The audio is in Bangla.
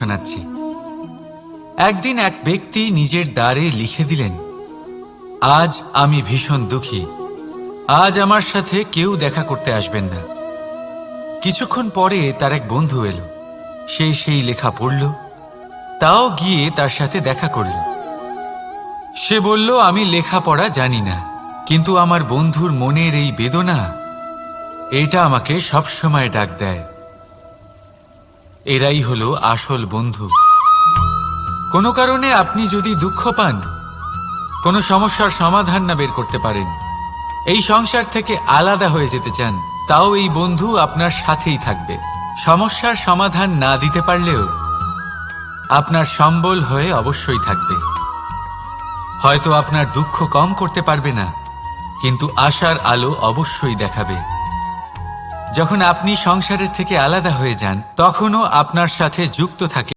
শোনাচ্ছি। একদিন এক ব্যক্তি নিজের দ্বারে লিখে দিলেন, আজ আমি ভীষণ দুঃখী, আজ আমার সাথে কেউ দেখা করতে আসবেন না। কিছুক্ষণ পরে তার এক বন্ধু এলো, সে সেই লেখা পড়ল, তাও গিয়ে তার সাথে দেখা করল। সে বলল, আমি লেখাপড়া জানি না, কিন্তু আমার বন্ধুর মনের এই বেদনা, এটা আমাকে সবসময় ডাক দেয়। এরাই হলো আসল বন্ধু। কোনো কারণে আপনি যদি দুঃখ পান, কোনো সমস্যার সমাধান না বের করতে পারেন, এই সংসার থেকে আলাদা হয়ে যেতে চান, তাও এই বন্ধু আপনার সাথেই থাকবে। সমস্যার সমাধান না দিতে পারলেও আপনার সম্বল হয়ে অবশ্যই থাকবে। হয়তো আপনার দুঃখ কম করতে পারবে না, কিন্তু আশার আলো অবশ্যই দেখাবে। যখন আপনি সংসারের থেকে আলাদা হয়ে যান, তখনও আপনার সাথে যুক্ত থাকে